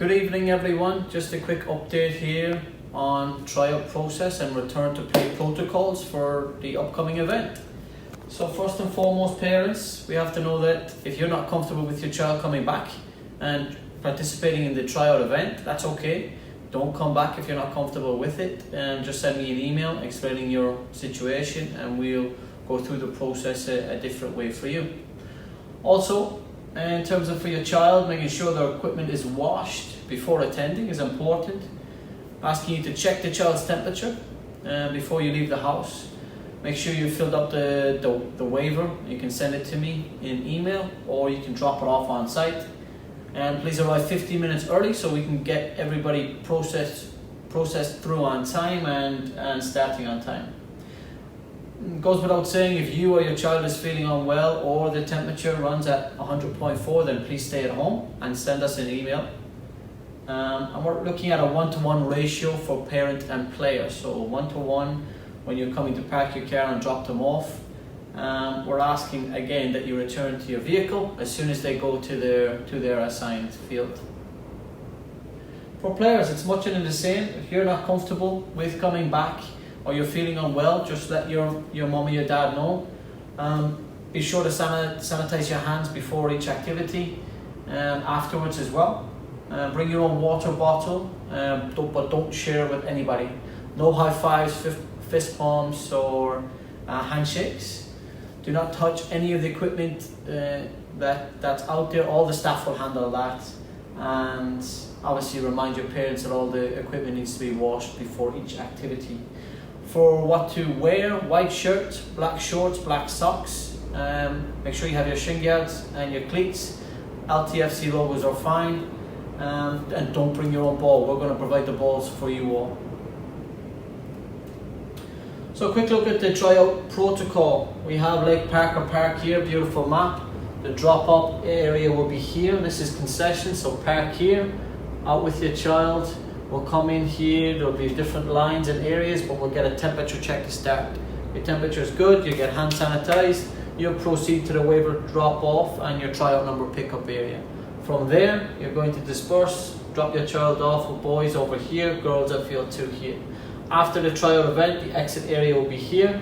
Good evening everyone, just a quick update here on tryout process and return to play protocols for the upcoming event. So first and foremost, parents, we have to know that if you're not comfortable with your child coming back and participating in the tryout event, that's okay. Don't come back if you're not comfortable with it, and just send me an email explaining your situation and we'll go through the process a different way for you. Also, in terms of for your child, making sure their equipment is washed before attending is important. Asking you to check the child's temperature before you leave the house. Make sure you filled up the waiver. You can send it to me in email or you can drop it off on site. And please arrive 15 minutes early so we can get everybody processed through on time and starting on time. It goes without saying, if you or your child is feeling unwell or the temperature runs at 100.4, then please stay at home and send us an email. And we're looking at a 1-to-1 ratio for parent and player. So 1-to-1 when you're coming to park your car and drop them off. We're asking again that you return to your vehicle as soon as they go to their assigned field. For players, it's much in the same. If you're not comfortable with coming back or you're feeling unwell, just let your mom or your dad know. Be sure to sanitize your hands before each activity and afterwards as well. Bring your own water bottle, but don't share with anybody. No high fives, fist palms or handshakes. Do not touch any of the equipment that's out there. All the staff will handle that. And obviously remind your parents that all the equipment needs to be washed before each activity. For what to wear, white shirt, black shorts, black socks. Make sure you have your shin guards and your cleats. LTFC logos are fine. And don't bring your own ball. We're going to provide the balls for you all. So a quick look at the tryout protocol. We have Lake Parker Park here, beautiful map. The drop-up area will be here. This is concession, so park here. Out with your child. We'll come in here. There'll be different lines and areas, but we'll get a temperature check to start. Your temperature is good. You get hand sanitized. You'll proceed to the waiver drop-off and your tryout number pickup area. From there, you're going to disperse. Drop your child off with boys over here, girls at field 2 here. After the tryout event, the exit area will be here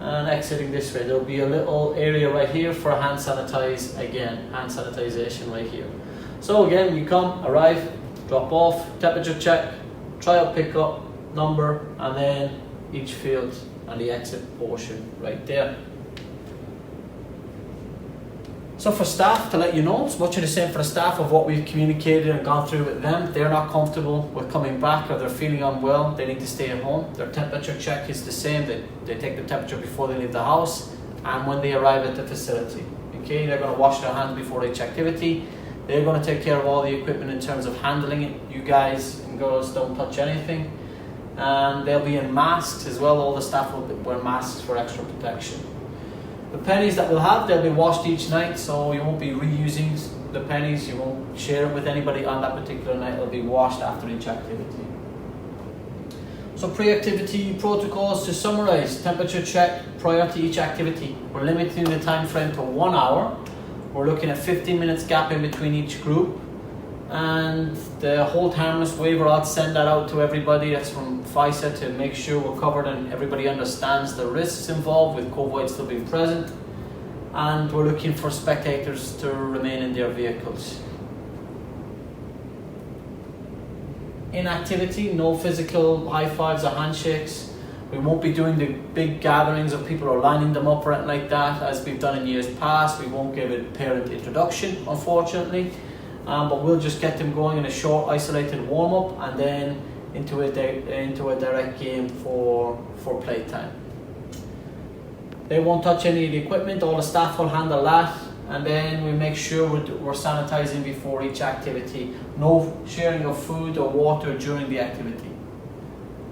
and exiting this way. There'll be a little area right here for hand sanitize again, hand sanitization right here. So again, you come, arrive, drop off, temperature check, tryout pickup, number, and then each field and the exit portion right there. So for staff, to let you know, it's much of the same for the staff of what we've communicated and gone through with them. If they're not comfortable with coming back or they're feeling unwell, they need to stay at home. Their temperature check is the same. They take the temperature before they leave the house and when they arrive at the facility. Okay, they're going to wash their hands before each activity. They're going to take care of all the equipment in terms of handling it. You guys and girls don't touch anything. And they'll be in masks as well. All the staff will wear masks for extra protection. The pennies that we'll have, they'll be washed each night, so you won't be reusing the pennies. You won't share it with anybody on that particular night. It'll be washed after each activity. So pre-activity protocols to summarize: temperature check prior to each activity. We're limiting the time frame to 1 hour. We're looking at 15 minutes gap in between each group. And the hold harmless waiver, I'll send that out to everybody. That's from FISA to make sure we're covered and everybody understands the risks involved with COVID still being present. And we're looking for spectators to remain in their vehicles. In activity, no physical high fives or handshakes. We won't be doing the big gatherings of people or lining them up or anything like that as we've done in years past. We won't give a parent introduction, unfortunately. But we'll just get them going in a short isolated warm-up and then into a direct game for playtime. They won't touch any of the equipment. All the staff will handle that, and then we make sure we're sanitizing before each activity. No sharing of food or water during the activity.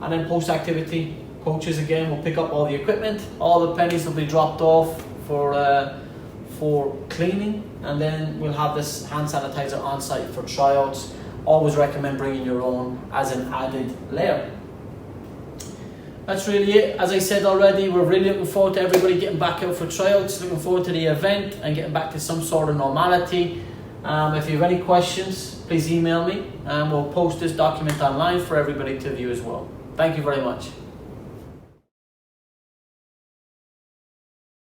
And then post-activity, coaches again will pick up all the equipment. All the pennies will be dropped off for cleaning, and then we'll have this hand sanitizer on site for tryouts. Always recommend bringing your own as an added layer. That's really it. As I said already, we're really looking forward to everybody getting back out for tryouts, looking forward to the event and getting back to some sort of normality. If you have any questions, please email me and we'll post this document online for everybody to view as well. Thank you very much.